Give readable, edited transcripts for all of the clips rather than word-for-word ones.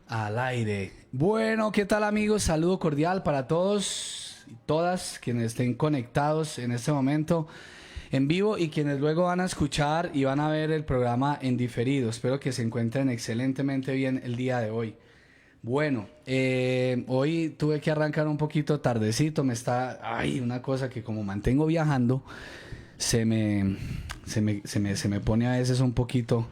Al aire. Bueno, ¿qué tal amigos? Saludo cordial para todos y todas quienes estén conectados en este momento en vivo y quienes luego van a escuchar y van a ver el programa en diferido. Espero que se encuentren excelentemente bien el día de hoy. Bueno, hoy tuve que arrancar un poquito tardecito. Una cosa que como mantengo viajando, se me pone a veces un poquito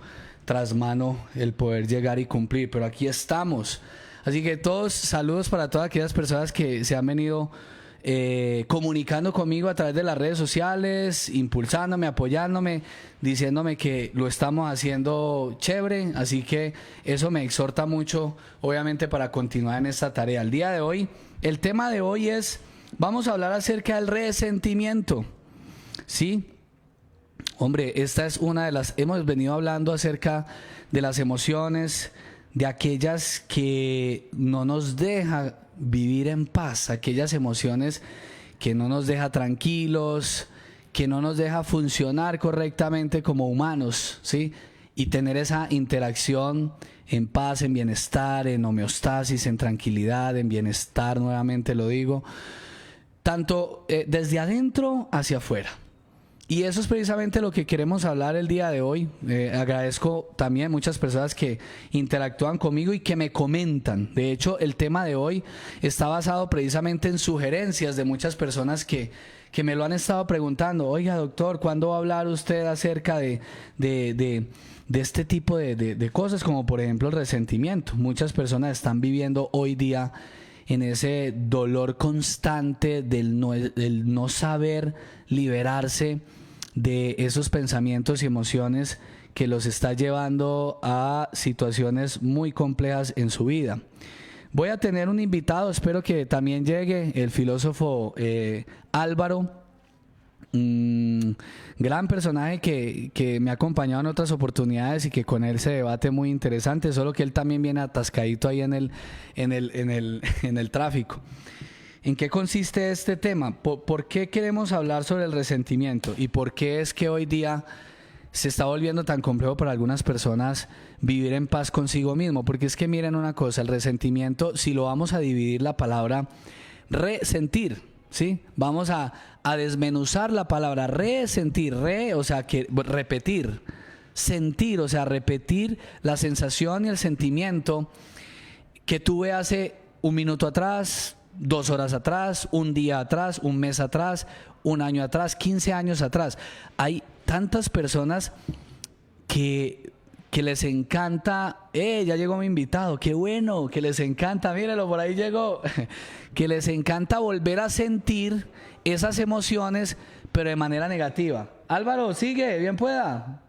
tras mano el poder llegar y cumplir, pero aquí estamos. Así que saludos para todas aquellas personas que se han venido comunicando conmigo a través de las redes sociales, impulsándome, apoyándome, diciéndome que lo estamos haciendo chévere. Así que eso me exhorta mucho, obviamente, para continuar en esta tarea. El día de hoy, el tema de hoy vamos a hablar acerca del resentimiento. ¿Sí? Hombre, esta es una de hemos venido hablando acerca de las emociones, de aquellas que no nos deja vivir en paz, aquellas emociones que no nos deja tranquilos, que no nos deja funcionar correctamente como humanos, ¿sí? Y tener esa interacción en paz, en bienestar, en homeostasis, en tranquilidad, en bienestar, nuevamente lo digo, tanto desde adentro hacia afuera. Y eso es precisamente lo que queremos hablar el día de hoy. Agradezco también muchas personas que interactúan conmigo y que me comentan. De hecho, el tema de hoy está basado precisamente en sugerencias de muchas personas que me lo han estado preguntando. Oiga, doctor, ¿cuándo va a hablar usted acerca de este tipo de cosas, como por ejemplo el resentimiento? Muchas personas están viviendo hoy día en ese dolor constante del no saber liberarse de esos pensamientos y emociones que los está llevando a situaciones muy complejas en su vida. Voy a tener un invitado, espero que también llegue, el filósofo Álvaro, un gran personaje que me ha acompañado en otras oportunidades y que con él se debate muy interesante, solo que él también viene atascadito ahí en el tráfico. ¿En qué consiste este tema? ¿Por qué queremos hablar sobre el resentimiento? ¿Y por qué es que hoy día se está volviendo tan complejo para algunas personas vivir en paz consigo mismo? Porque es que miren una cosa, el resentimiento, si lo vamos a dividir la palabra resentir, ¿sí? Vamos a desmenuzar la palabra resentir, o sea, que repetir, sentir, o sea, repetir la sensación y el sentimiento que tuve hace un minuto atrás, 2 horas atrás, un día atrás, un mes atrás, un año atrás, 15 años atrás. Hay tantas personas que les encanta, ya llegó mi invitado, qué bueno, que les encanta, míralo, por ahí llegó, que les encanta volver a sentir esas emociones, pero de manera negativa. Álvaro, sigue, bien pueda.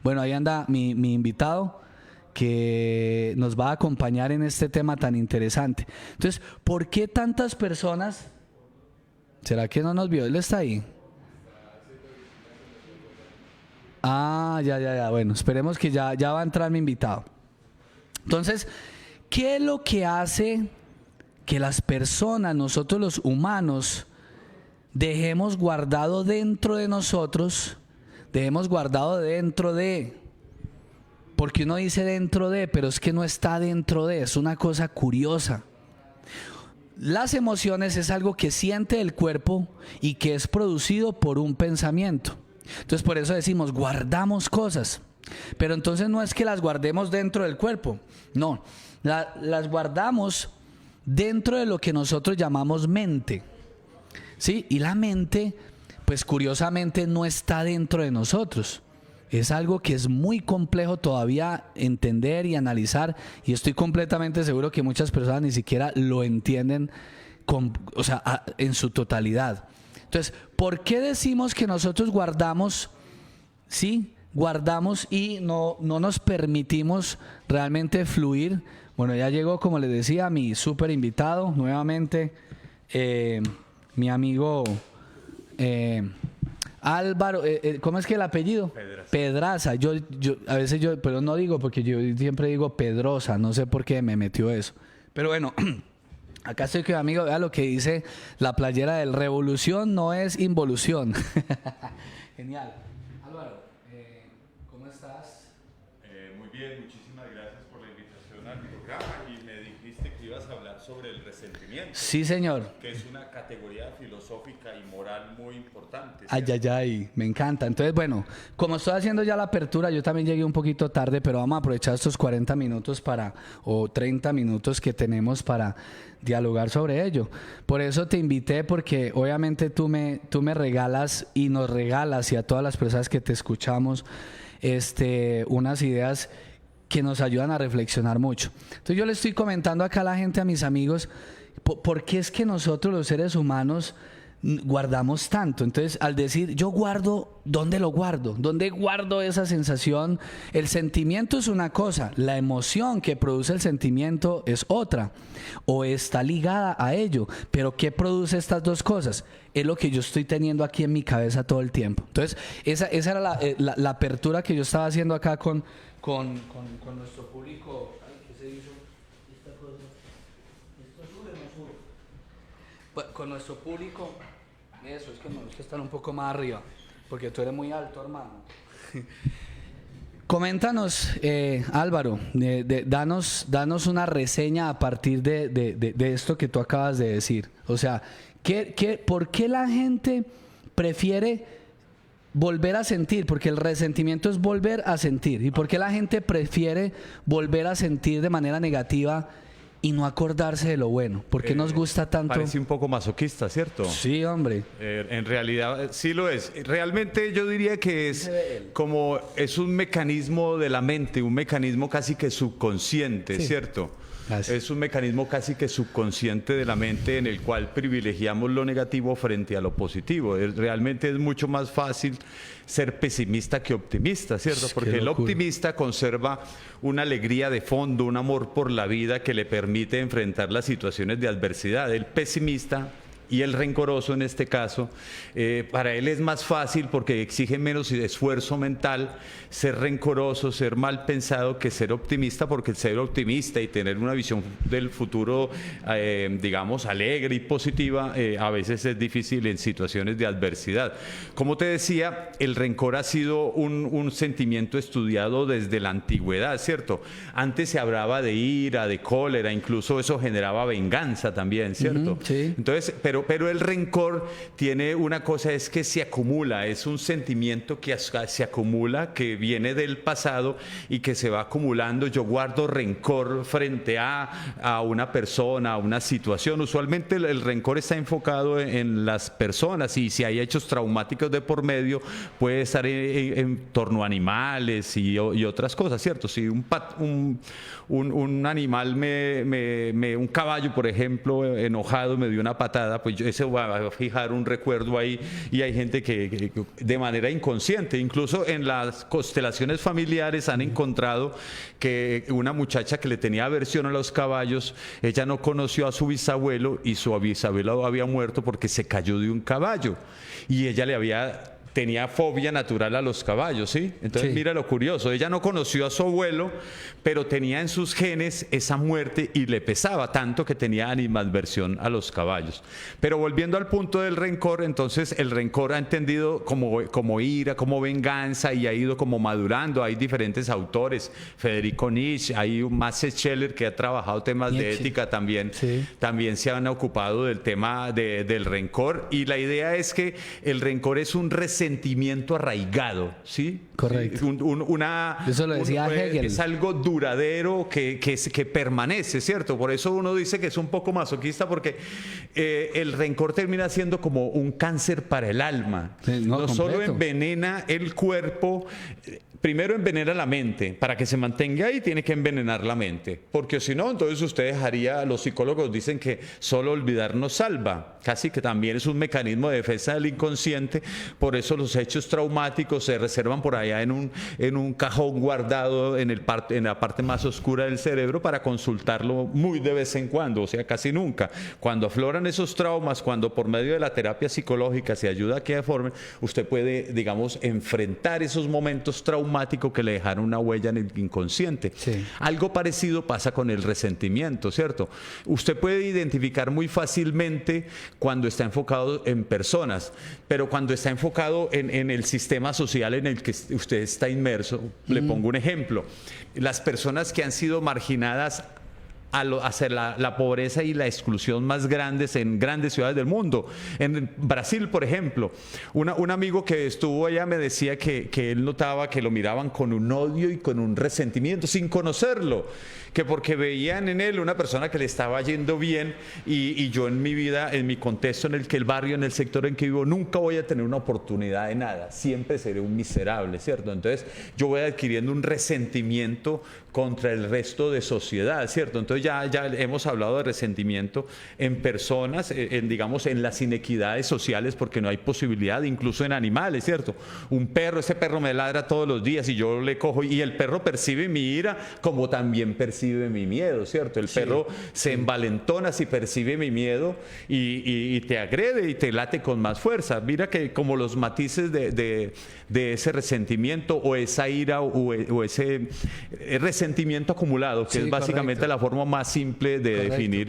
Bueno, ahí anda mi invitado, que nos va a acompañar en este tema tan interesante. Entonces, ¿por qué tantas personas? ¿Será que no nos vio? Él está ahí. Ya. Bueno, esperemos que ya va a entrar mi invitado. Entonces, ¿qué es lo que hace que las personas, nosotros los humanos, dejemos guardado dentro de nosotros, porque uno dice dentro de, pero es que no está dentro de, es una cosa curiosa. Las emociones es algo que siente el cuerpo y que es producido por un pensamiento. Entonces por eso decimos, guardamos cosas. Pero entonces no es que las guardemos dentro del cuerpo, no, las guardamos dentro de lo que nosotros llamamos mente. ¿Sí? Y la mente, pues curiosamente no está dentro de nosotros. Es algo que es muy complejo todavía entender y analizar, y estoy completamente seguro que muchas personas ni siquiera lo entienden en su totalidad. Entonces, ¿por qué decimos que nosotros guardamos, sí, guardamos y no nos permitimos realmente fluir? Bueno, ya llegó, como les decía, mi súper invitado nuevamente, mi amigo Álvaro, ¿cómo es que el apellido? Pedraza. Yo a veces pero no digo, porque yo siempre digo Pedrosa, no sé por qué me metió eso. Pero bueno, acá estoy con mi amigo, vea lo que dice la playera del revolución no es involución. Genial. Álvaro, ¿cómo estás? Muy bien, muchísimas gracias por la invitación al programa y me dijiste que ibas a hablar sobre el resentimiento. Sí, señor. Que es una categoría filosófica y moral muy importante. Ay, ¿cierto? ay, ay, me encanta. Entonces, bueno, como estoy haciendo ya la apertura, yo también llegué un poquito tarde, pero vamos a aprovechar estos 40 minutos o 30 minutos que tenemos para dialogar sobre ello. Por eso te invité, porque obviamente tú me regalas y nos regalas, y a todas las personas que te escuchamos, unas ideas que nos ayudan a reflexionar mucho. Entonces yo le estoy comentando acá a la gente, a mis amigos, ¿por qué es que nosotros los seres humanos guardamos tanto? Entonces, al decir yo guardo, ¿dónde lo guardo? ¿Dónde guardo esa sensación? El sentimiento es una cosa, la emoción que produce el sentimiento es otra, o está ligada a ello. Pero ¿qué produce estas dos cosas? Es lo que yo estoy teniendo aquí en mi cabeza todo el tiempo. Entonces, esa era la apertura que yo estaba haciendo acá con nuestro público. Ay, ¿qué se hizo? Esta cosa. ¿Esto sube o no sube? Pues, con nuestro público. Eso, es que están un poco más arriba, porque tú eres muy alto, hermano. Coméntanos, Álvaro, danos una reseña a partir de esto que tú acabas de decir. O sea, ¿por qué la gente prefiere volver a sentir? Porque el resentimiento es volver a sentir. ¿Y por qué la gente prefiere volver a sentir de manera negativa y no acordarse de lo bueno? ¿Por qué nos gusta tanto? Parece un poco masoquista, ¿cierto? Sí, hombre. En realidad sí lo es. Realmente yo diría que es un mecanismo de la mente, un mecanismo casi que subconsciente, sí. ¿Cierto? Gracias. Es un mecanismo casi que subconsciente de la mente en el cual privilegiamos lo negativo frente a lo positivo. Realmente es mucho más fácil ser pesimista que optimista, ¿cierto? Porque el optimista conserva una alegría de fondo, un amor por la vida que le permite enfrentar las situaciones de adversidad. El pesimista y el rencoroso en este caso, para él es más fácil porque exige menos esfuerzo mental ser rencoroso, ser mal pensado que ser optimista, porque ser optimista y tener una visión del futuro, digamos, alegre y positiva, a veces es difícil en situaciones de adversidad. Como te decía, el rencor ha sido un sentimiento estudiado desde la antigüedad, ¿cierto? Antes se hablaba de ira, de cólera, incluso eso generaba venganza también, ¿cierto? Sí. Entonces, pero el rencor tiene una cosa, es que se acumula, es un sentimiento que se acumula, que viene del pasado y que se va acumulando. Yo guardo rencor frente a una persona, a una situación. Usualmente el rencor está enfocado en las personas, y si hay hechos traumáticos de por medio, puede estar en torno a animales y otras cosas, ¿cierto? Si un animal, un caballo, por ejemplo, enojado me dio una patada, pues ese va a fijar un recuerdo ahí, y hay gente que de manera inconsciente, incluso en las constelaciones familiares han encontrado que una muchacha que le tenía aversión a los caballos, ella no conoció a su bisabuelo y su bisabuelo había muerto porque se cayó de un caballo y ella tenía fobia natural a los caballos, ¿sí? Entonces, sí. Mira lo curioso, ella no conoció a su abuelo, pero tenía en sus genes esa muerte y le pesaba tanto que tenía animadversión a los caballos. Pero volviendo al punto del rencor, entonces el rencor ha entendido como ira, como venganza, y ha ido como madurando. Hay diferentes autores, Federico Nietzsche, hay un Max Scheler que ha trabajado temas de ética también, sí. También se han ocupado del tema del rencor, y la idea es que el rencor es un resentimiento arraigado, ¿sí? Correcto. Eso lo decía Hegel. Es algo duradero que permanece, ¿cierto? Por eso uno dice que es un poco masoquista, porque el rencor termina siendo como un cáncer para el alma. Sí, no solo envenena el cuerpo, primero envenena la mente. Para que se mantenga ahí tiene que envenenar la mente, porque si no, entonces usted dejaría, los psicólogos dicen que solo olvidar nos salva, casi que también es un mecanismo de defensa del inconsciente. Por eso los hechos traumáticos se reservan por allá en un cajón guardado en la parte más oscura del cerebro, para consultarlo muy de vez en cuando, o sea, casi nunca. Cuando afloran esos traumas, cuando por medio de la terapia psicológica se ayuda a que deformen, usted puede, digamos, enfrentar esos momentos traumáticos traumático que le dejaron una huella en el inconsciente. Sí. Algo parecido pasa con el resentimiento, ¿cierto? Usted puede identificar muy fácilmente cuando está enfocado en personas, pero cuando está enfocado en el sistema social en el que usted está inmerso, le pongo un ejemplo. Las personas que han sido marginadas hacia la pobreza y la exclusión más grandes en grandes ciudades del mundo. En Brasil, por ejemplo, un amigo que estuvo allá me decía que él notaba que lo miraban con un odio y con un resentimiento sin conocerlo, que porque veían en él una persona que le estaba yendo bien y yo en mi vida, en mi contexto, en el que el barrio, en el sector en que vivo, nunca voy a tener una oportunidad de nada, siempre seré un miserable, ¿cierto? Entonces yo voy adquiriendo un resentimiento contra el resto de sociedad, ¿cierto? Entonces ya hemos hablado de resentimiento en personas, digamos, en las inequidades sociales, porque no hay posibilidad, incluso en animales, ¿cierto? Un perro, ese perro me ladra todos los días y yo le cojo, y el perro percibe mi ira como también percibe mi miedo, ¿cierto? El perro se envalentona si percibe mi miedo y te agrede y te late con más fuerza. Mira que como los matices de ese resentimiento o esa ira o ese resentimiento acumulado, que es básicamente la forma más simple de definir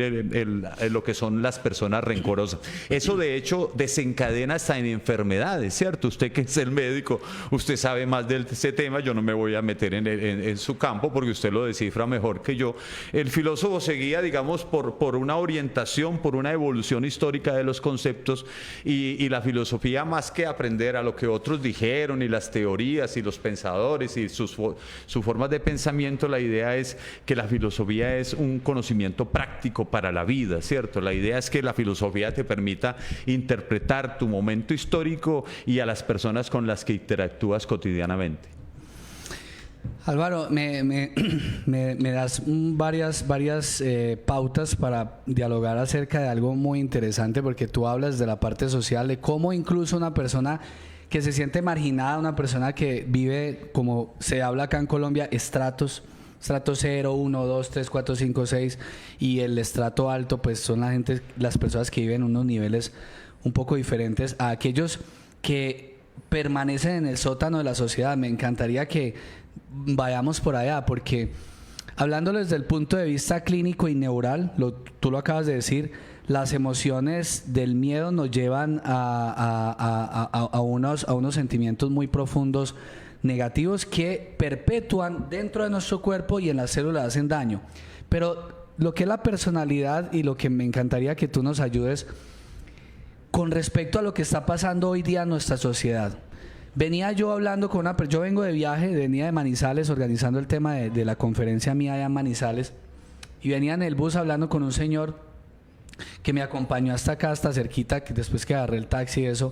lo que son las personas rencorosas. Eso de hecho desencadena hasta en enfermedades, ¿cierto? Usted que es el médico, usted sabe más de ese tema, yo no me voy a meter en su campo porque usted lo descifra mejor que yo. El filósofo seguía, digamos, por una orientación, por una evolución histórica de los conceptos, y la filosofía, más que aprender a lo que otros dijeron y las teorías y los pensadores y sus formas de pensamiento, la idea es que la filosofía es un conocimiento práctico para la vida, ¿cierto? La idea es que la filosofía te permita interpretar tu momento histórico y a las personas con las que interactúas cotidianamente. Álvaro, me das varias pautas para dialogar acerca de algo muy interesante, porque tú hablas de la parte social, de cómo incluso una persona que se siente marginada, una persona que vive, como se habla acá en Colombia, estrato 0, 1, 2, 3, 4, 5, 6, y el estrato alto pues son las personas que viven en unos niveles un poco diferentes a aquellos que permanecen en el sótano de la sociedad. Me encantaría que vayamos por allá, porque hablándolo desde el punto de vista clínico y neural, tú lo acabas de decir, las emociones del miedo nos llevan a unos sentimientos muy profundos negativos que perpetúan dentro de nuestro cuerpo y en las células hacen daño. Pero lo que es la personalidad, y lo que me encantaría que tú nos ayudes con respecto a lo que está pasando hoy día en nuestra sociedad. Venía yo hablando con yo vengo de viaje, venía de Manizales organizando el tema de la conferencia mía allá en Manizales, y venía en el bus hablando con un señor que me acompañó hasta acá, hasta cerquita, después que agarré el taxi y eso,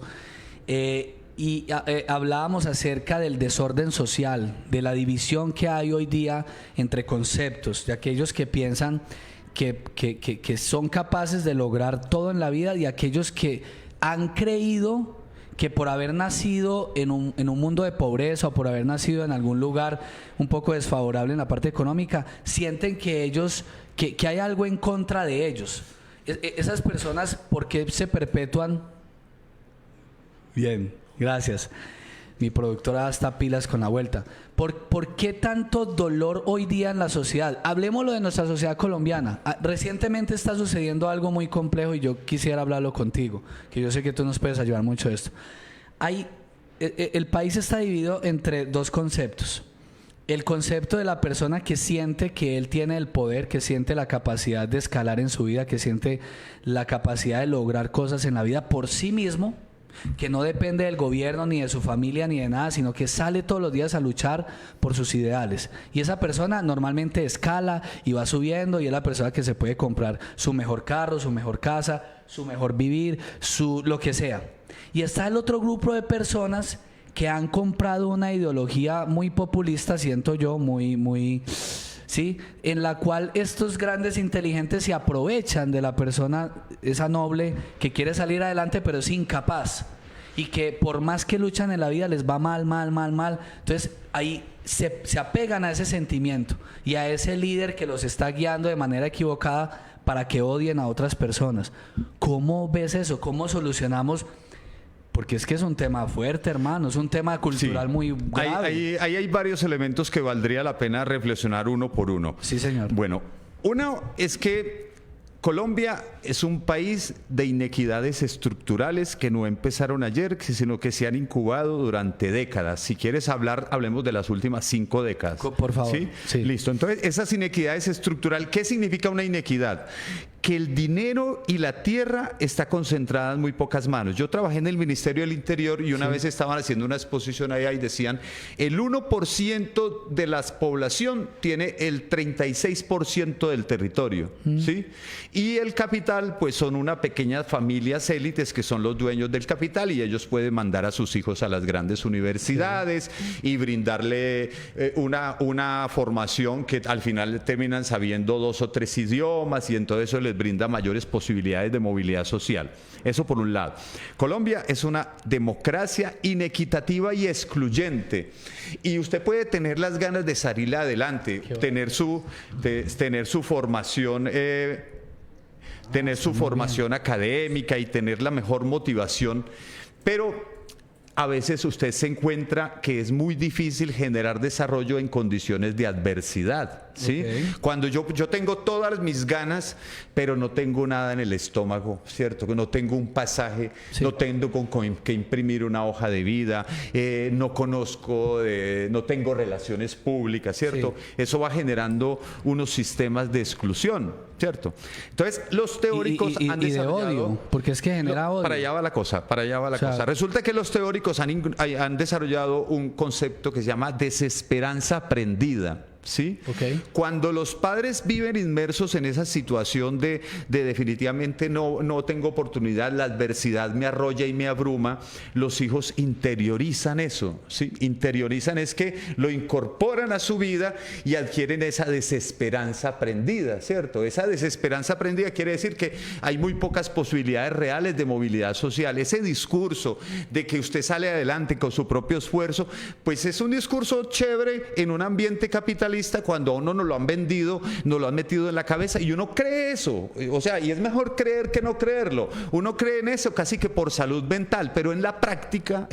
hablábamos acerca del desorden social, de la división que hay hoy día entre conceptos, de aquellos que piensan que son capaces de lograr todo en la vida, y aquellos que han creído que por haber nacido en un mundo de pobreza, o por haber nacido en algún lugar un poco desfavorable en la parte económica, sienten que que hay algo en contra de ellos. Esas personas, ¿por qué se perpetúan? Bien, gracias. Mi productora está pilas con la vuelta. ¿Por qué tanto dolor hoy día en la sociedad? Hablemoslo de nuestra sociedad colombiana. Recientemente está sucediendo algo muy complejo y yo quisiera hablarlo contigo, que yo sé que tú nos puedes ayudar mucho de esto. El país está dividido entre dos conceptos. El concepto de la persona que siente que él tiene el poder, que siente la capacidad de escalar en su vida, que siente la capacidad de lograr cosas en la vida por sí mismo, que no depende del gobierno, ni de su familia, ni de nada, sino que sale todos los días a luchar por sus ideales. Y esa persona normalmente escala y va subiendo, y es la persona que se puede comprar su mejor carro, su mejor casa, su mejor vivir, lo que sea. Y está el otro grupo de personas que han comprado una ideología muy populista, siento yo, ¿sí? En la cual estos grandes inteligentes se aprovechan de la persona, esa noble que quiere salir adelante pero es incapaz, y que por más que luchan en la vida les va mal. Entonces ahí se apegan a ese sentimiento y a ese líder que los está guiando de manera equivocada para que odien a otras personas. ¿Cómo ves eso? ¿Cómo solucionamos Porque es que es un tema fuerte, hermano, es un tema cultural muy grave. Ahí hay varios elementos que valdría la pena reflexionar uno por uno. Sí, señor. Bueno, uno es que Colombia es un país de inequidades estructurales que no empezaron ayer, sino que se han incubado durante décadas. Si quieres hablar, hablemos de las últimas 5 décadas. Por favor. ¿Sí? Sí. Listo. Entonces, esas inequidades estructurales, ¿qué significa una inequidad? Que el dinero y la tierra está concentrada en muy pocas manos. Yo trabajé en el Ministerio del Interior y una vez estaban haciendo una exposición allá y decían, el 1% de la población tiene el 36% del territorio, ¿sí? Y el capital, pues son una pequeña familias élites que son los dueños del capital y ellos pueden mandar a sus hijos a las grandes universidades y brindarle una formación que al final terminan sabiendo 2 o 3 idiomas y entonces eso les brinda mayores posibilidades de movilidad social. Eso por un lado. Colombia es una democracia inequitativa y excluyente. Y usted puede tener las ganas de salir adelante, tener su formación, académica y tener la mejor motivación, pero a veces usted se encuentra que es muy difícil generar desarrollo en condiciones de adversidad. ¿Sí? Okay. Cuando yo tengo todas mis ganas, pero no tengo nada en el estómago, ¿cierto? No tengo un pasaje, no tengo que imprimir una hoja de vida, no tengo relaciones públicas, ¿cierto? Sí. Eso va generando unos sistemas de exclusión, ¿cierto? Entonces, los teóricos han desarrollado... de odio, porque es que genera odio. Para allá va la cosa. Resulta que los teóricos han desarrollado un concepto que se llama desesperanza aprendida. ¿Sí? Okay. Cuando los padres viven inmersos en esa situación de definitivamente no tengo oportunidad, la adversidad me arrolla y me abruma, los hijos interiorizan eso, ¿sí? Interiorizan es que lo incorporan a su vida y adquieren esa desesperanza aprendida, ¿cierto? Esa desesperanza aprendida quiere decir que hay muy pocas posibilidades reales de movilidad social. Ese discurso de que usted sale adelante con su propio esfuerzo, pues es un discurso chévere en un ambiente capitalista cuando a uno nos lo han vendido, nos lo han metido en la cabeza y uno cree eso, o sea, y es mejor creer que no creerlo. Uno cree en eso casi que por salud mental, pero en la práctica,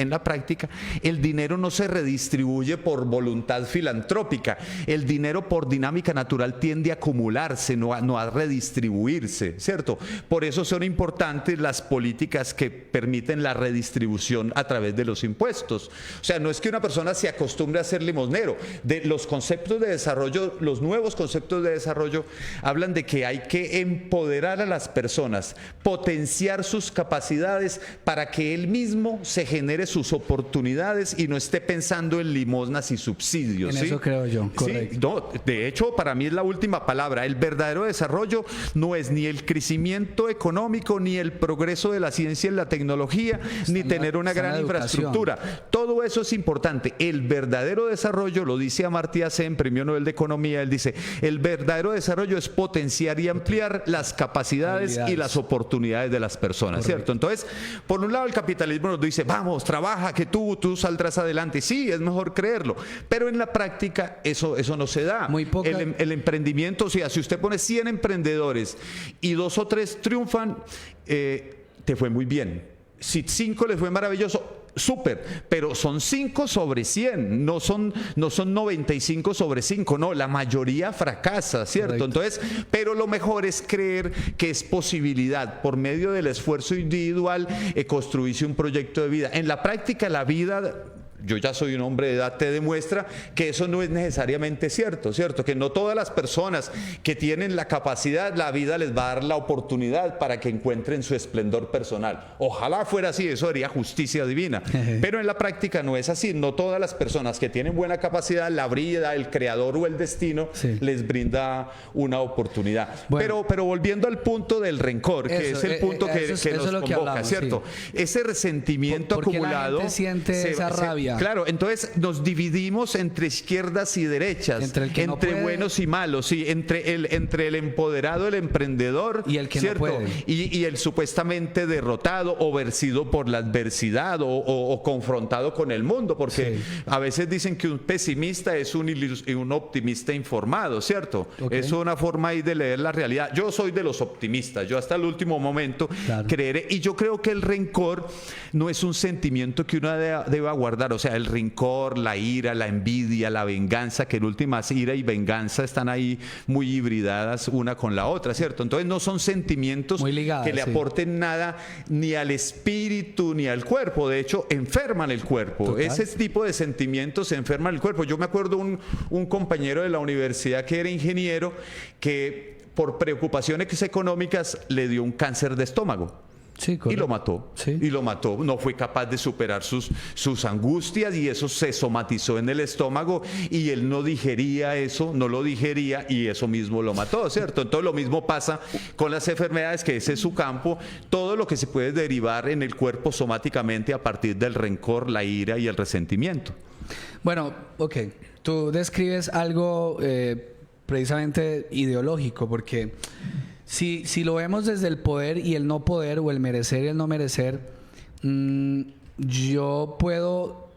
el dinero no se redistribuye por voluntad filantrópica. El dinero por dinámica natural tiende a acumularse, no a redistribuirse, ¿cierto? Por eso son importantes las políticas que permiten la redistribución a través de los impuestos. O sea, no es que una persona se acostumbre a ser limosnero. De los conceptos de desarrollo, los nuevos conceptos de desarrollo hablan de que hay que empoderar a las personas, potenciar sus capacidades para que él mismo se genere sus oportunidades y no esté pensando en limosnas y subsidios. En eso creo yo, correcto. ¿Sí? No, de hecho, para mí es la última palabra. El verdadero desarrollo no es ni el crecimiento económico, ni el progreso de la ciencia y la tecnología, ni tener una gran infraestructura. Todo eso es importante. El verdadero desarrollo, lo dice Amartya Sen, Premio Nobel de Economía, él dice, el verdadero desarrollo es potenciar y ampliar las capacidades y las oportunidades de las personas, ¿cierto? Entonces, por un lado el capitalismo nos dice, vamos, trabaja, que tú saldrás adelante. Sí, es mejor creerlo, pero en la práctica eso no se da. Muy poca... el emprendimiento, o sea, si usted pone 100 emprendedores y 2 o 3 triunfan, te fue muy bien. Si 5 les fue maravilloso, súper, pero son 5 sobre 100, no son 95 sobre 5, no, la mayoría fracasa, ¿cierto? Correcto. Entonces, pero lo mejor es creer que es posibilidad, por medio del esfuerzo individual, construirse un proyecto de vida. En la práctica, la vida... Yo ya soy un hombre de edad, te demuestra que eso no es necesariamente cierto, ¿cierto? Que no todas las personas que tienen la capacidad, la vida les va a dar la oportunidad para que encuentren su esplendor personal. Ojalá fuera así, eso sería justicia divina. Pero en la práctica no es así. No todas las personas que tienen buena capacidad, la vida, el creador o el destino les brinda una oportunidad. Bueno, pero volviendo al punto del rencor, que es el punto que nos convoca, ¿cierto? Sí. Ese resentimiento acumulado... La gente siente esa rabia. Claro, entonces nos dividimos entre izquierdas y derechas, entre buenos y malos, sí, entre el empoderado, el emprendedor, y el que ¿cierto? no puede. Y el supuestamente derrotado o vencido por la adversidad o confrontado con el mundo, porque a veces dicen que un pesimista es un optimista informado, ¿cierto? Es una forma ahí de leer la realidad. Yo soy de los optimistas, yo hasta el último momento creeré, y yo creo que el rencor no es un sentimiento que uno deba guardar, o sea, el rencor, la ira, la envidia, la venganza, que en últimas ira y venganza están ahí muy hibridadas una con la otra, ¿cierto? Entonces no son sentimientos que le aporten nada ni al espíritu ni al cuerpo, de hecho enferman el cuerpo. Ese tipo de sentimientos enferman el cuerpo. Yo me acuerdo un compañero de la universidad que era ingeniero que por preocupaciones económicas le dio un cáncer de estómago. Sí, y lo mató, y lo mató, no fue capaz de superar sus angustias y eso se somatizó en el estómago y él no digería eso, no lo digería y eso mismo lo mató, ¿cierto? Entonces lo mismo pasa con las enfermedades, que ese es su campo, todo lo que se puede derivar en el cuerpo somáticamente a partir del rencor, la ira y el resentimiento. Bueno, ok, tú describes algo precisamente ideológico, porque si lo vemos desde el poder y el no poder, o el merecer y el no merecer, yo puedo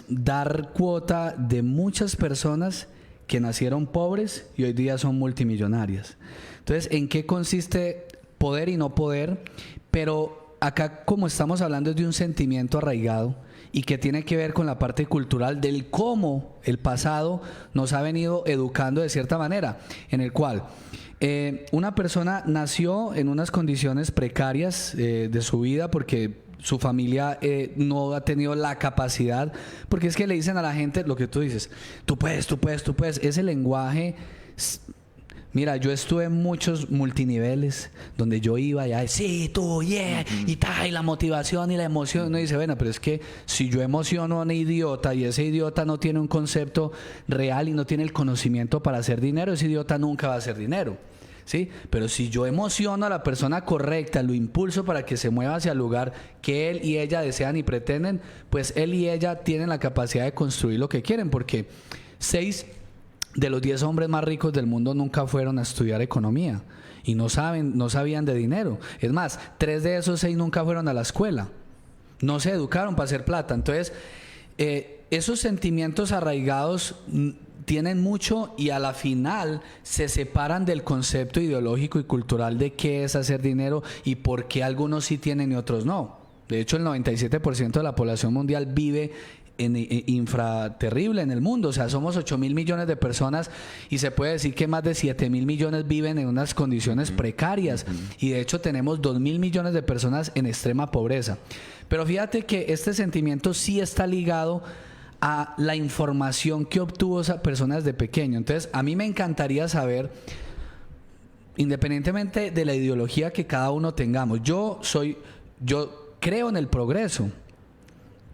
dar cuota de muchas personas que nacieron pobres y hoy día son multimillonarias. Entonces, ¿en qué consiste poder y no poder? Pero acá, como estamos hablando de un sentimiento arraigado y que tiene que ver con la parte cultural del cómo el pasado nos ha venido educando de cierta manera, en el cual una persona nació en unas condiciones precarias de su vida porque su familia no ha tenido la capacidad, porque es que le dicen a la gente lo que tú dices, tú puedes, ese lenguaje. Mira, yo estuve en muchos multiniveles donde yo iba y sí, tú, yeah, y la motivación y la emoción. Uno dice, bueno, pero es que si yo emociono a un idiota y ese idiota no tiene un concepto real y no tiene el conocimiento para hacer dinero, ese idiota nunca va a hacer dinero, ¿sí? Pero si yo emociono a la persona correcta, lo impulso para que se mueva hacia el lugar que él y ella desean y pretenden, pues él y ella tienen la capacidad de construir lo que quieren, porque 6 de los 10 hombres más ricos del mundo nunca fueron a estudiar economía y no sabían de dinero. Es más, 3 de esos 6 nunca fueron a la escuela, no se educaron para hacer plata. Entonces, esos sentimientos arraigados tienen mucho y a la final se separan del concepto ideológico y cultural de qué es hacer dinero y por qué algunos sí tienen y otros no. De hecho, el 97% de la población mundial vive infraterrible en el mundo, o sea, somos 8.000 millones de personas y se puede decir que más de 7.000 millones viven en unas condiciones precarias y de hecho tenemos 2.000 millones de personas en extrema pobreza. Pero fíjate que este sentimiento sí está ligado a la información que obtuvo esa persona desde pequeño. Entonces, a mí me encantaría saber, independientemente de la ideología que cada uno tengamos, yo creo en el progreso.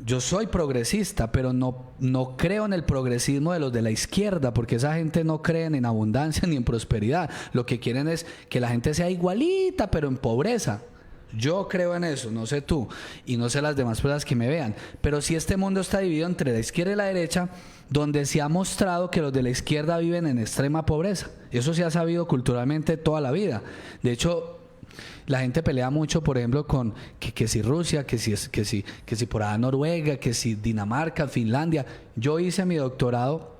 Yo soy progresista, pero no creo en el progresismo de los de la izquierda, porque esa gente no cree en abundancia ni en prosperidad. Lo que quieren es que la gente sea igualita, pero en pobreza. Yo creo en eso, no sé tú, y no sé las demás personas que me vean. Pero sí, este mundo está dividido entre la izquierda y la derecha, donde se ha mostrado que los de la izquierda viven en extrema pobreza. Eso se ha sabido culturalmente toda la vida. De hecho, la gente pelea mucho, por ejemplo, con que si Rusia, que si por allá Noruega, que si Dinamarca, Finlandia. Yo hice mi doctorado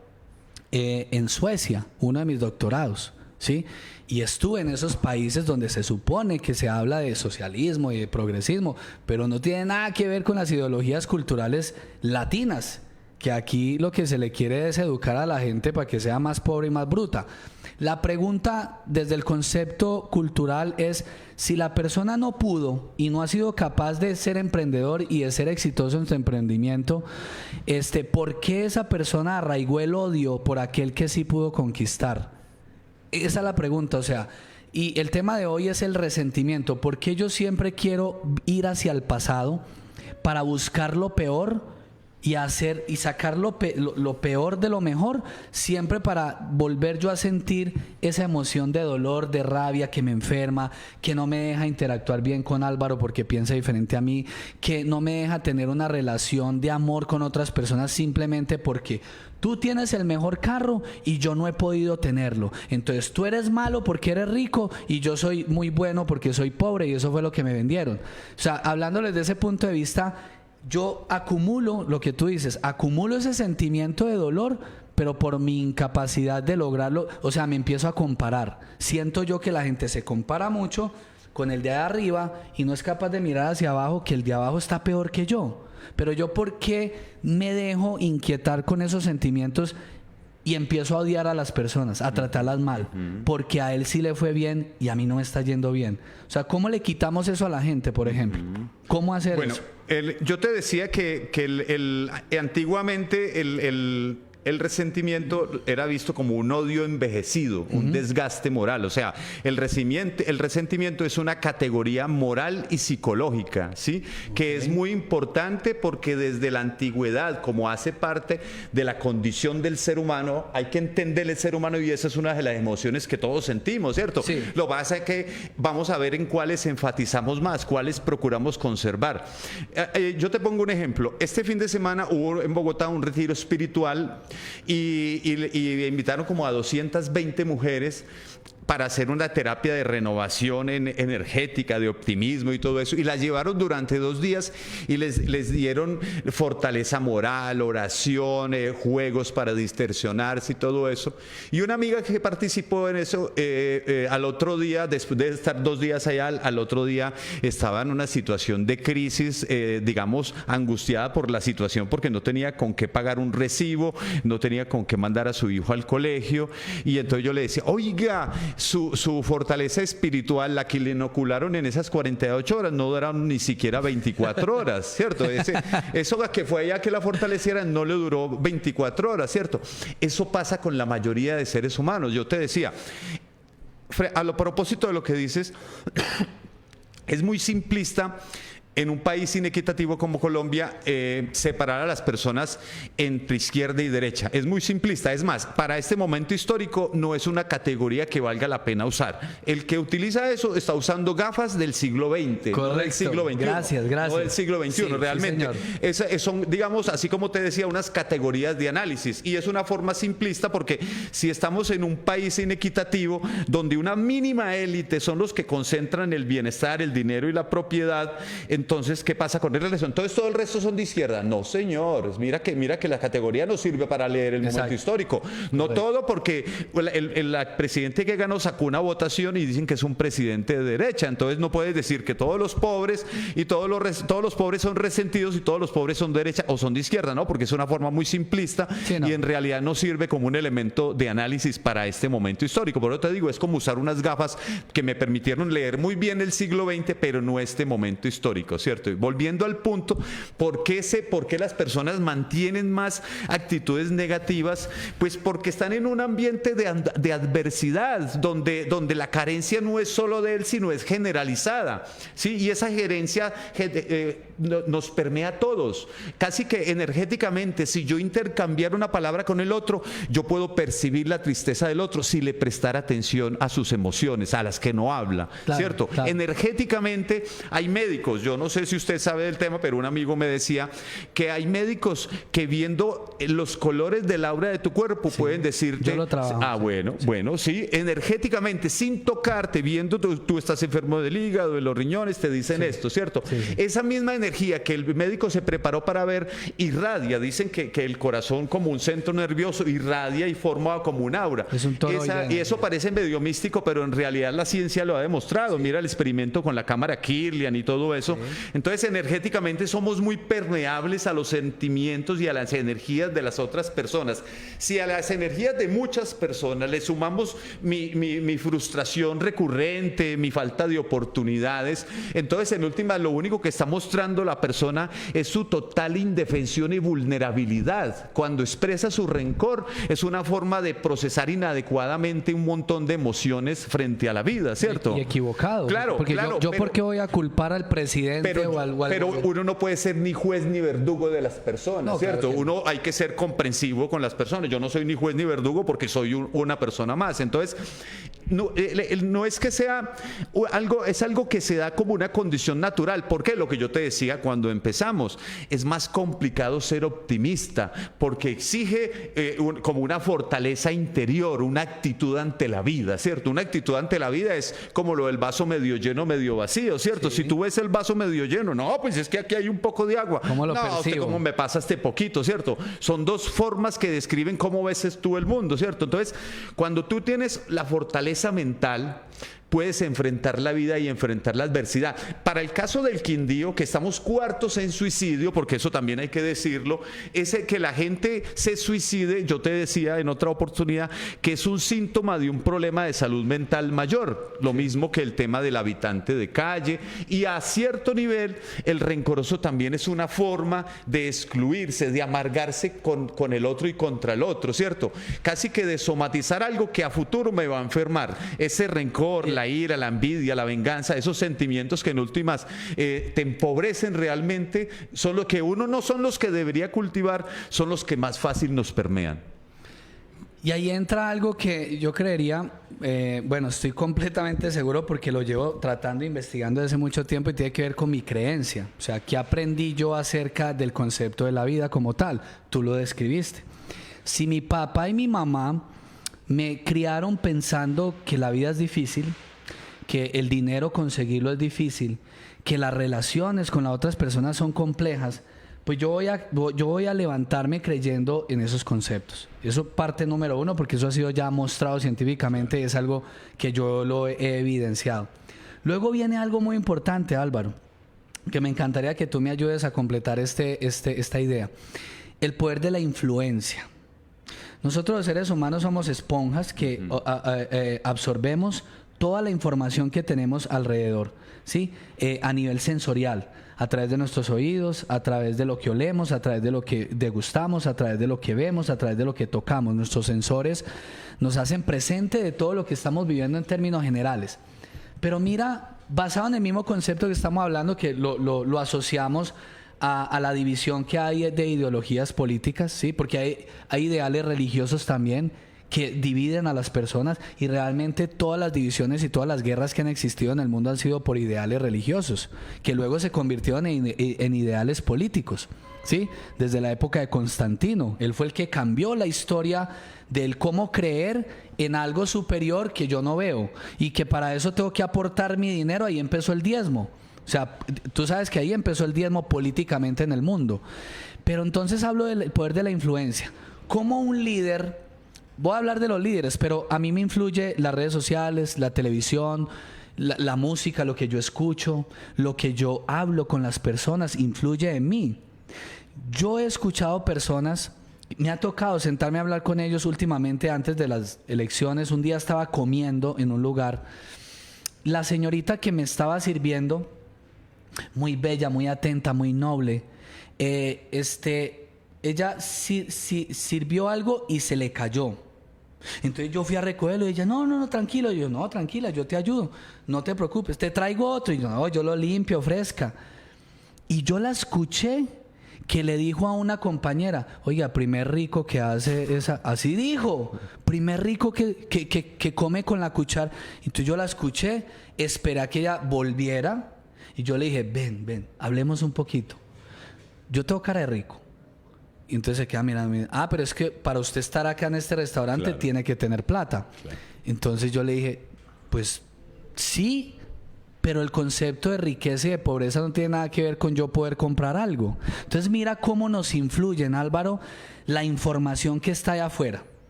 en Suecia, uno de mis doctorados, ¿sí? Y estuve en esos países donde se supone que se habla de socialismo y de progresismo, pero no tiene nada que ver con las ideologías culturales latinas, que aquí lo que se le quiere es educar a la gente para que sea más pobre y más bruta. La pregunta desde el concepto cultural es: si la persona no pudo y no ha sido capaz de ser emprendedor y de ser exitoso en su emprendimiento, ¿por qué esa persona arraigó el odio por aquel que sí pudo conquistar? Esa es la pregunta, o sea, y el tema de hoy es el resentimiento. ¿Por qué yo siempre quiero ir hacia el pasado para buscar lo peor y hacer y sacar lo peor de lo mejor, siempre para volver yo a sentir esa emoción de dolor, de rabia que me enferma, que no me deja interactuar bien con Álvaro porque piensa diferente a mí, que no me deja tener una relación de amor con otras personas simplemente porque tú tienes el mejor carro y yo no he podido tenerlo. Entonces tú eres malo porque eres rico y yo soy muy bueno porque soy pobre, y eso fue lo que me vendieron. O sea, hablándoles de ese punto de vista, yo acumulo lo que tú dices, acumulo ese sentimiento de dolor, pero por mi incapacidad de lograrlo, o sea, me empiezo a comparar. Siento yo que la gente se compara mucho con el de arriba y no es capaz de mirar hacia abajo, que el de abajo está peor que yo. Pero yo, ¿por qué me dejo inquietar con esos sentimientos y empiezo a odiar a las personas, a tratarlas mal? Porque a él sí le fue bien y a mí no me está yendo bien. O sea, ¿cómo le quitamos eso a la gente, por ejemplo? ¿Cómo hacer eso? Yo te decía que antiguamente el resentimiento era visto como un odio envejecido, un desgaste moral. O sea, el resentimiento es una categoría moral y psicológica, ¿sí? Que es muy importante porque desde la antigüedad, como hace parte de la condición del ser humano, hay que entender el ser humano, y esa es una de las emociones que todos sentimos, ¿cierto? Sí. Lo que pasa es que vamos a ver en cuáles enfatizamos más, cuáles procuramos conservar. Yo te pongo un ejemplo. Este fin de semana hubo en Bogotá un retiro espiritual y invitaron como a 220 mujeres para hacer una terapia de renovación energética, de optimismo y todo eso, y las llevaron durante 2 días y les dieron fortaleza moral, oración, juegos para distorsionarse y todo eso. Y una amiga que participó en eso, al otro día, después de estar 2 días allá, al otro día estaba en una situación de crisis, digamos, angustiada por la situación, porque no tenía con qué pagar un recibo, no tenía con qué mandar a su hijo al colegio, y entonces yo le decía, oiga, su fortaleza espiritual, la que le inocularon en esas 48 horas, no duraron ni siquiera 24 horas, ¿cierto? Eso que fue allá que la fortalecieran no le duró 24 horas, ¿cierto? Eso pasa con la mayoría de seres humanos. Yo te decía, a propósito de lo que dices, es muy simplista en un país inequitativo como Colombia, separar a las personas entre izquierda y derecha. Es muy simplista. Es más, para este momento histórico no es una categoría que valga la pena usar. El que utiliza eso está usando gafas del siglo XX. Correcto. No del siglo XXI. Gracias. No del siglo XXI, sí, realmente. Sí, son, digamos, así como te decía, unas categorías de análisis. Y es una forma simplista porque si estamos en un país inequitativo donde una mínima élite son los que concentran el bienestar, el dinero y la propiedad, entonces, ¿qué pasa con el resto? Entonces, ¿todo el resto son de izquierda? No, señores. Mira que la categoría no sirve para leer el momento histórico. No todo, porque el presidente que ganó sacó una votación y dicen que es un presidente de derecha. Entonces, no puedes decir que todos los pobres y todos los pobres son resentidos y todos los pobres son de derecha o son de izquierda, ¿no? Porque es una forma muy simplista, sí, no. Y en realidad no sirve como un elemento de análisis para este momento histórico. Por eso te digo, es como usar unas gafas que me permitieron leer muy bien el siglo XX, pero no este momento histórico, ¿cierto? Y volviendo al punto, ¿por qué las personas mantienen más actitudes negativas? Pues porque están en un ambiente de adversidad, donde la carencia no es solo de él, sino es generalizada, ¿sí? Y esa gerencia nos permea a todos. Casi que energéticamente, si yo intercambiara una palabra con el otro, yo puedo percibir la tristeza del otro si le prestara atención a sus emociones, a las que no habla, claro, ¿cierto? Claro. Energéticamente hay médicos, yo no sé si usted sabe del tema, pero un amigo me decía que hay médicos que viendo los colores del aura de tu cuerpo, sí, pueden decirte, yo lo trabajo, bueno, sí, energéticamente, sin tocarte, viendo tú estás enfermo del hígado, de los riñones, te dicen esto, ¿cierto? Sí. Esa misma energía que el médico se preparó para ver, irradia, dicen que el corazón como un centro nervioso irradia y forma como un aura. Es un y eso parece medio místico, pero en realidad la ciencia lo ha demostrado. Sí. Mira el experimento con la cámara Kirlian y todo eso. Sí. Entonces, energéticamente somos muy permeables a los sentimientos y a las energías de las otras personas. Si a las energías de muchas personas le sumamos mi frustración recurrente, mi falta de oportunidades, entonces en última lo único que está mostrando la persona es su total indefensión y vulnerabilidad. Cuando expresa su rencor es una forma de procesar inadecuadamente un montón de emociones frente a la vida, ¿cierto? Y equivocado. Claro, porque claro. Yo ¿por qué voy a culpar al presidente frente o algo. Pero uno no puede ser ni juez ni verdugo de las personas, no, ¿cierto? Claro uno hay que ser comprensivo con las personas. Yo no soy ni juez ni verdugo porque soy una persona más. Entonces, no es que sea algo, es algo que se da como una condición natural. ¿Por qué? Lo que yo te decía cuando empezamos. Es más complicado ser optimista porque exige como una fortaleza interior, una actitud ante la vida, ¿cierto? Una actitud ante la vida es como lo del vaso medio lleno, medio vacío, ¿cierto? Sí. Si tú ves el vaso medio lleno, no, pues es que aquí hay un poco de agua. ¿Cómo lo percibo? Usted cómo me pasa este poquito, ¿cierto? Son dos formas que describen cómo ves tú el mundo, ¿cierto? Entonces, cuando tú tienes la fortaleza mental, puedes enfrentar la vida y enfrentar la adversidad. Para el caso del Quindío, que estamos cuartos en suicidio, porque eso también hay que decirlo, es que la gente se suicide, yo te decía en otra oportunidad, que es un síntoma de un problema de salud mental mayor, lo mismo que el tema del habitante de calle, y a cierto nivel el rencoroso también es una forma de excluirse, de amargarse con el otro y contra el otro, ¿cierto? Casi que de somatizar algo que a futuro me va a enfermar, ese rencor, la ira, la envidia, la venganza, esos sentimientos que en últimas te empobrecen realmente, son los que uno no son los que debería cultivar, son los que más fácil nos permean. Y ahí entra algo que yo creería, bueno, estoy completamente seguro porque lo llevo tratando, investigando desde mucho tiempo y tiene que ver con mi creencia. O sea, ¿qué aprendí yo acerca del concepto de la vida como tal? Tú lo describiste. Si mi papá y mi mamá me criaron pensando que la vida es difícil, que el dinero conseguirlo es difícil, que las relaciones con las otras personas son complejas, pues yo voy a levantarme creyendo en esos conceptos. Eso parte número uno, porque eso ha sido ya mostrado científicamente, es algo que yo lo he evidenciado. Luego viene algo muy importante, Álvaro, que me encantaría que tú me ayudes a completar esta idea. El poder de la influencia. Nosotros los seres humanos somos esponjas que absorbemos toda la información que tenemos alrededor, ¿sí? A nivel sensorial, a través de nuestros oídos, a través de lo que olemos, a través de lo que degustamos, a través de lo que vemos, a través de lo que tocamos. Nuestros sensores nos hacen presente de todo lo que estamos viviendo en términos generales. Pero mira, basado en el mismo concepto que estamos hablando, que lo asociamos a la división que hay de ideologías políticas, ¿sí? Porque hay ideales religiosos también que dividen a las personas, y realmente todas las divisiones y todas las guerras que han existido en el mundo han sido por ideales religiosos, que luego se convirtieron en ideales políticos, ¿sí? Desde la época de Constantino, él fue el que cambió la historia del cómo creer en algo superior que yo no veo, y que para eso tengo que aportar mi dinero. Ahí empezó el diezmo. O sea, tú sabes que ahí empezó el diezmo políticamente en el mundo. Pero entonces hablo del poder de la influencia. ¿Cómo un líder? Voy a hablar de los líderes, pero a mí me influye las redes sociales, la televisión, la música, lo que yo escucho, lo que yo hablo con las personas, influye en mí. Yo he escuchado personas, me ha tocado sentarme a hablar con ellos últimamente antes de las elecciones. Un día estaba comiendo en un lugar. La señorita que me estaba sirviendo, muy bella, muy atenta, muy noble, ella sirvió algo y se le cayó. Entonces yo fui a recogerlo y ella, no, tranquilo. Y yo, no, tranquila, yo te ayudo, no te preocupes, te traigo otro. Y yo, no, yo lo limpio, fresca. Y yo la escuché que le dijo a una compañera, oiga, primer rico que hace esa, así dijo, primer rico que come con la cuchara. Entonces yo la escuché, esperé a que ella volviera y yo le dije, ven, hablemos un poquito. Yo tengo cara de rico. Y entonces se queda mirando, pero es que para usted estar acá en este restaurante, claro, tiene que tener plata. Claro. Entonces yo le dije, pues sí, pero el concepto de riqueza y de pobreza no tiene nada que ver con yo poder comprar algo. Entonces mira cómo nos influyen, Álvaro, la información que está allá afuera.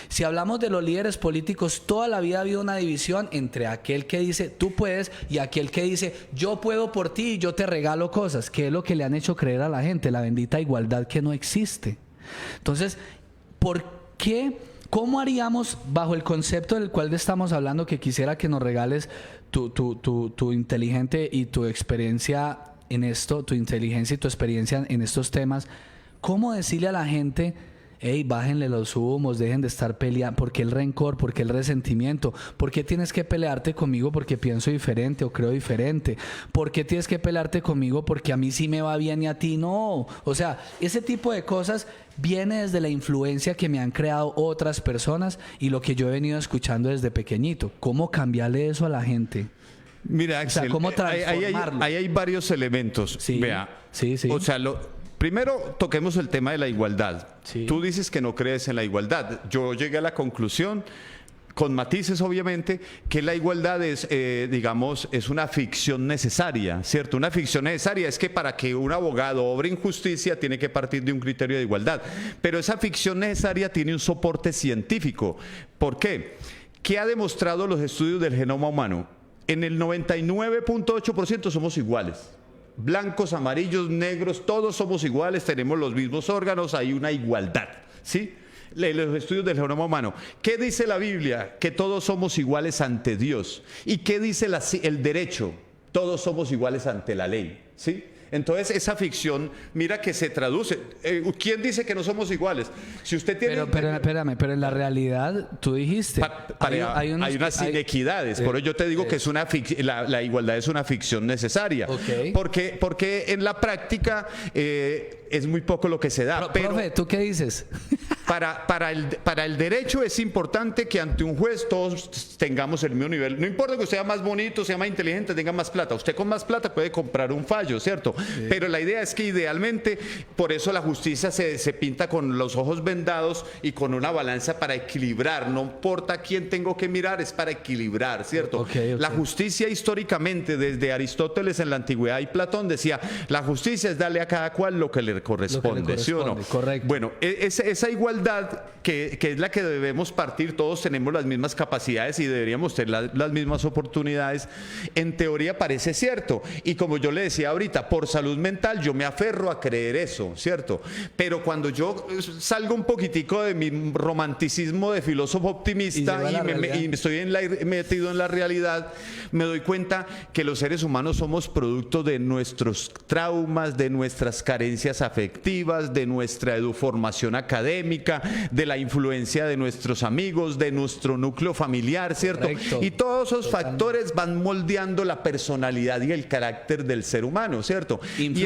Si hablamos de los líderes políticos, toda la vida ha habido una división entre aquel que dice tú puedes y aquel que dice yo puedo por ti y yo te regalo cosas, que es lo que le han hecho creer a la gente, la bendita igualdad que no existe. Entonces, ¿por qué? ¿Cómo haríamos bajo el concepto del cual estamos hablando, que quisiera que nos regales tu inteligente y tu experiencia en esto, tu inteligencia y tu experiencia en estos temas? ¿Cómo decirle a la gente Ey, bájenle los humos, dejen de estar peleando. ¿Por qué el rencor? ¿Por qué el resentimiento? ¿Por qué tienes que pelearte conmigo porque pienso diferente o creo diferente? ¿Por qué tienes que pelearte conmigo porque a mí sí me va bien y a ti no? O sea, ese tipo de cosas viene desde la influencia que me han creado otras personas y lo que yo he venido escuchando desde pequeñito. ¿Cómo cambiarle eso a la gente? Mira, Axel, o sea, ¿cómo transformarlo? ahí hay varios elementos. Sí, Vea, sí. O sea, primero toquemos el tema de la igualdad. Sí. Tú dices que no crees en la igualdad. Yo llegué a la conclusión, con matices obviamente, que la igualdad es, digamos, es una ficción necesaria, ¿cierto? Una ficción necesaria es que para que un abogado obre injusticia tiene que partir de un criterio de igualdad. Pero esa ficción necesaria tiene un soporte científico. ¿Por qué? ¿Qué ha demostrado los estudios del genoma humano? En el 99.8% somos iguales. Blancos, amarillos, negros, todos somos iguales, tenemos los mismos órganos, hay una igualdad, ¿sí? Los estudios del genoma humano. ¿Qué dice la Biblia? Que todos somos iguales ante Dios. ¿Y qué dice el derecho? Todos somos iguales ante la ley, ¿sí? Entonces esa ficción, mira que se traduce. ¿Quién dice que no somos iguales? Si usted tiene... Pero espérame, pero en la realidad tú dijiste... hay unas inequidades, por eso yo te digo que es la igualdad es una ficción necesaria. Okay. Porque en la práctica es muy poco lo que se da. Pero, profe, ¿tú qué dices? Para el derecho es importante que ante un juez todos tengamos el mismo nivel. No importa que usted sea más bonito, sea más inteligente, tenga más plata. Usted con más plata puede comprar un fallo, ¿cierto? Sí. Pero la idea es que idealmente, por eso la justicia se pinta con los ojos vendados y con una balanza para equilibrar. No importa quién tengo que mirar, es para equilibrar, ¿cierto? Okay. La justicia históricamente, desde Aristóteles en la antigüedad y Platón, decía, la justicia es darle a cada cual lo que le corresponde, ¿sí o no? Correcto. Bueno, esa igualdad que es la que debemos partir, todos tenemos las mismas capacidades y deberíamos tener las mismas oportunidades, en teoría parece cierto. Y como yo le decía ahorita, por salud mental yo me aferro a creer eso, ¿cierto? Pero cuando yo salgo un poquitico de mi romanticismo de filósofo optimista y me estoy metido en la realidad, me doy cuenta que los seres humanos somos producto de nuestros traumas, de nuestras carencias afectivas, de nuestra formación académica, de la influencia de nuestros amigos, de nuestro núcleo familiar, ¿cierto? Correcto. Y todos esos factores van moldeando la personalidad y el carácter del ser humano, ¿cierto? Y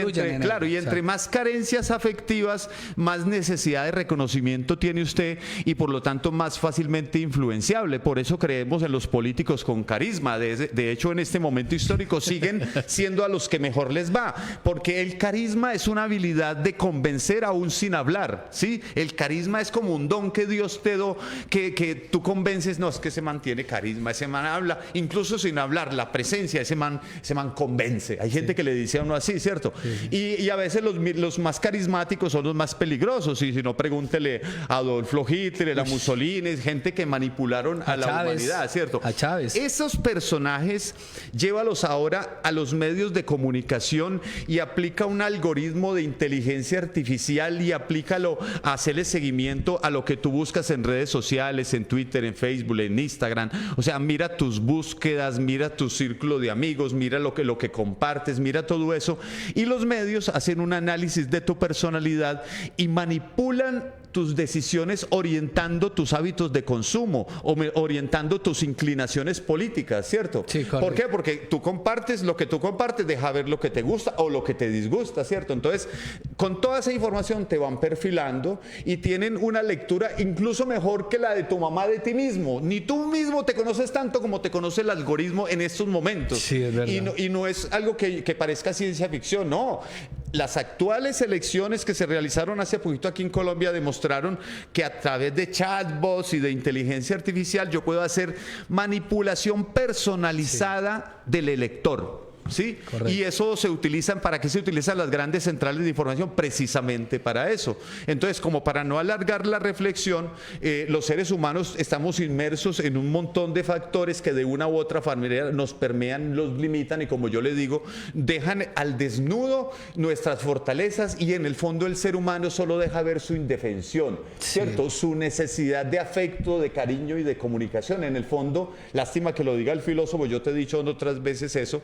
entre más carencias afectivas, más necesidad de reconocimiento tiene usted y por lo tanto más fácilmente influenciable. Por eso creemos en los políticos con carisma. De hecho, en este momento histórico siguen siendo a los que mejor les va, porque el carisma es una habilidad de convencer aún sin hablar, ¿sí? El carisma es como un don que Dios te dio, que tú convences, no, es que ese man tiene carisma, ese man habla, incluso sin hablar, la presencia, ese man convence. Hay gente que le dice a uno así, ¿cierto? Y a veces los más carismáticos son los más peligrosos, y si no, pregúntele a Adolfo Hitler, a Mussolini, gente que manipularon a la humanidad, ¿cierto? A Chávez. Esos personajes, llévalos ahora a los medios de comunicación y aplica un algoritmo de inteligencia artificial y aplícalo a hacerle seguimiento a lo que tú buscas en redes sociales, en Twitter, en Facebook, en Instagram. O sea, mira tus búsquedas, mira tu círculo de amigos, mira lo que compartes, mira todo eso. Y los medios hacen un análisis de tu personalidad y manipulan tus decisiones orientando tus hábitos de consumo o orientando tus inclinaciones políticas, ¿cierto? Sí, correcto. ¿Por qué? Porque tú compartes lo que tú compartes, deja ver lo que te gusta o lo que te disgusta, ¿cierto? Entonces, con toda esa información te van perfilando y tienen una lectura incluso mejor que la de tu mamá de ti mismo. Ni tú mismo te conoces tanto como te conoce el algoritmo en estos momentos. Sí, es verdad. Y no es algo que parezca ciencia ficción, no. Las actuales elecciones que se realizaron hace poquito aquí en Colombia demostraron que a través de chatbots y de inteligencia artificial yo puedo hacer manipulación personalizada del elector. ¿Sí? Y eso se utilizan, ¿para qué se utilizan las grandes centrales de información? Precisamente para eso. Entonces, como para no alargar la reflexión, los seres humanos estamos inmersos en un montón de factores que de una u otra manera nos permean, los limitan y, como yo le digo, dejan al desnudo nuestras fortalezas y en el fondo el ser humano solo deja ver su indefensión, ¿cierto? Sí. Su necesidad de afecto, de cariño y de comunicación. En el fondo, lástima que lo diga el filósofo, yo te he dicho otras veces eso,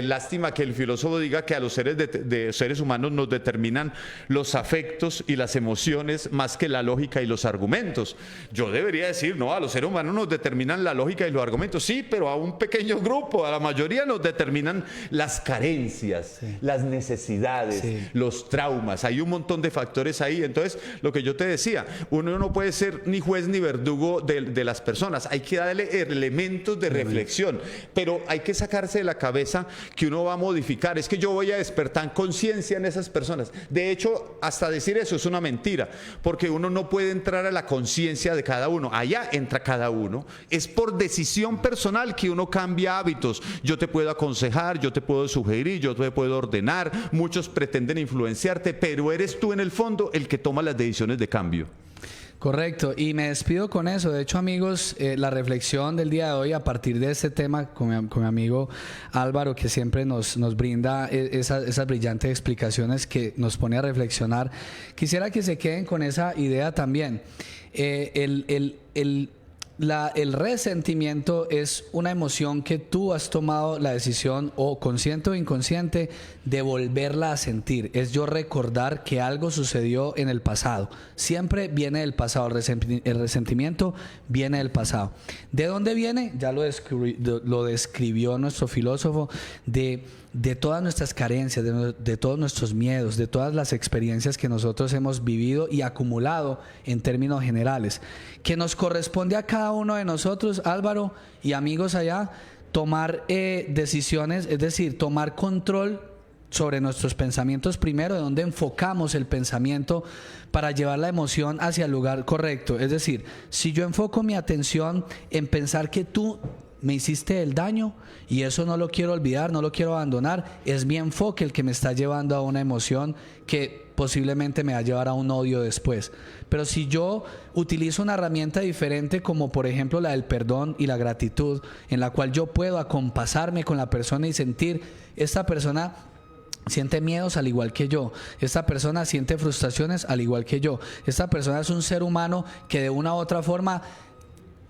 lástima que el filósofo diga que a los seres humanos nos determinan los afectos y las emociones más que la lógica y los argumentos. Yo debería decir, no, a los seres humanos nos determinan la lógica y los argumentos, sí, pero a un pequeño grupo, a la mayoría nos determinan las carencias, las necesidades, los traumas. Hay un montón de factores ahí. Entonces, lo que yo te decía, uno no puede ser ni juez ni verdugo de las personas. Hay que darle elementos de reflexión, pero hay que sacarse de la cabeza que uno va a modificar. Es que yo voy a despertar conciencia en esas personas. De hecho, hasta decir eso es una mentira, porque uno no puede entrar a la conciencia de cada uno. Allá entra cada uno. Es por decisión personal que uno cambia hábitos. Yo te puedo aconsejar, yo te puedo sugerir, yo te puedo ordenar. Muchos pretenden influenciarte, pero eres tú en el fondo el que toma las decisiones de cambio. Correcto, y me despido con eso. De hecho, amigos, la reflexión del día de hoy a partir de este tema con mi amigo Álvaro, que siempre nos brinda esas brillantes explicaciones que nos pone a reflexionar, quisiera que se queden con esa idea también. El resentimiento es una emoción que tú has tomado la decisión, o consciente o inconsciente, de volverla a sentir. Es yo recordar que algo sucedió en el pasado. Siempre viene del pasado. El resentimiento viene del pasado. ¿De dónde viene? Ya lo describió nuestro filósofo, de todas nuestras carencias, de todos nuestros miedos, de todas las experiencias que nosotros hemos vivido y acumulado en términos generales, que nos corresponde a cada uno de nosotros, Álvaro y amigos allá, tomar decisiones, es decir, tomar control sobre nuestros pensamientos primero, de dónde enfocamos el pensamiento para llevar la emoción hacia el lugar correcto. Es decir, si yo enfoco mi atención en pensar que tú me hiciste el daño y eso no lo quiero olvidar, no lo quiero abandonar, es mi enfoque el que me está llevando a una emoción que posiblemente me va a llevar a un odio después. Pero si yo utilizo una herramienta diferente, como por ejemplo la del perdón y la gratitud, en la cual yo puedo acompasarme con la persona y sentir, esta persona siente miedos al igual que yo, esta persona siente frustraciones al igual que yo, esta persona es un ser humano que de una u otra forma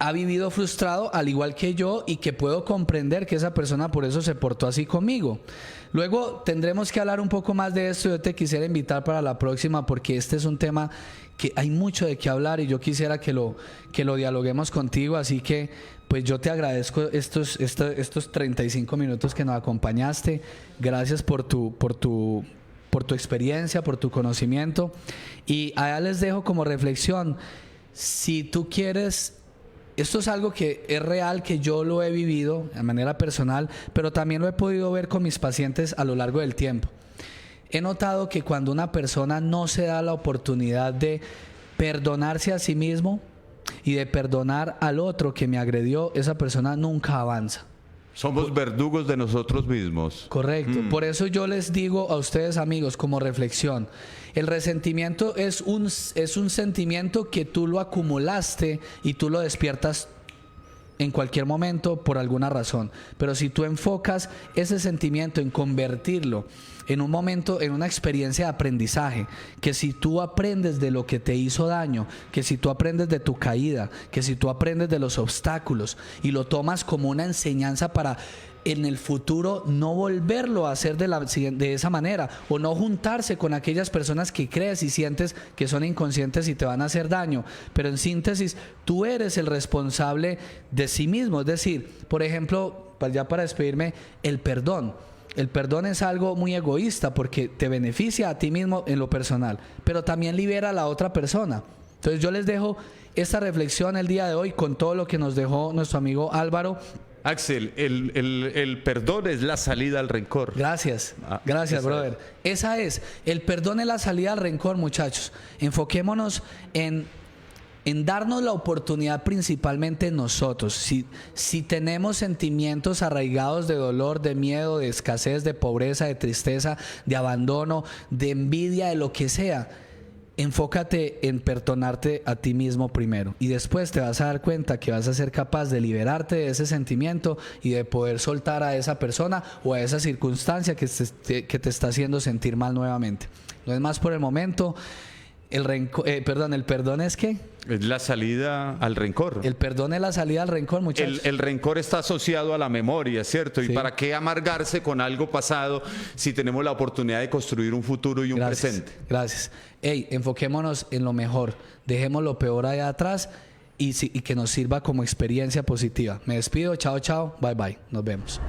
ha vivido frustrado al igual que yo, y que puedo comprender que esa persona por eso se portó así conmigo. Luego tendremos que hablar un poco más de esto. Yo te quisiera invitar para la próxima, porque este es un tema que hay mucho de qué hablar y yo quisiera que lo dialoguemos contigo. Así que pues yo te agradezco estos 35 minutos que nos acompañaste. Gracias por tu experiencia, por tu conocimiento, y allá les dejo como reflexión: si tú quieres, esto es algo que es real, que yo lo he vivido de manera personal, pero también lo he podido ver con mis pacientes a lo largo del tiempo. He notado que cuando una persona no se da la oportunidad de perdonarse a sí mismo y de perdonar al otro que me agredió, esa persona nunca avanza. Somos verdugos de nosotros mismos. Correcto. Por eso yo les digo a ustedes, amigos, como reflexión: el resentimiento es un sentimiento que tú lo acumulaste y tú lo despiertas en cualquier momento por alguna razón. Pero si tú enfocas ese sentimiento en convertirlo en un momento, en una experiencia de aprendizaje, que si tú aprendes de lo que te hizo daño, que si tú aprendes de tu caída, que si tú aprendes de los obstáculos y lo tomas como una enseñanza para en el futuro no volverlo a hacer de esa manera, o no juntarse con aquellas personas que crees y sientes que son inconscientes y te van a hacer daño. Pero en síntesis, tú eres el responsable de sí mismo. Es decir, por ejemplo, ya para despedirme, el perdón. El perdón es algo muy egoísta porque te beneficia a ti mismo en lo personal, pero también libera a la otra persona. Entonces yo les dejo esta reflexión el día de hoy con todo lo que nos dejó nuestro amigo Álvaro. Axel, el perdón es la salida al rencor. Gracias, brother. Esa es, el perdón es la salida al rencor, muchachos. Enfoquémonos en darnos la oportunidad, principalmente nosotros. Si tenemos sentimientos arraigados de dolor, de miedo, de escasez, de pobreza, de tristeza, de abandono, de envidia, de lo que sea, enfócate en perdonarte a ti mismo primero, y después te vas a dar cuenta que vas a ser capaz de liberarte de ese sentimiento y de poder soltar a esa persona o a esa circunstancia que te está haciendo sentir mal nuevamente. No es más por el momento. El perdón es ¿qué? Es la salida al rencor. El perdón es la salida al rencor, muchachos. El rencor está asociado a la memoria, ¿cierto? Sí. ¿Y para qué amargarse con algo pasado si tenemos la oportunidad de construir un futuro y un presente? Gracias. Hey, enfoquémonos en lo mejor. Dejemos lo peor allá atrás y que nos sirva como experiencia positiva. Me despido. Chao, chao. Bye, bye. Nos vemos.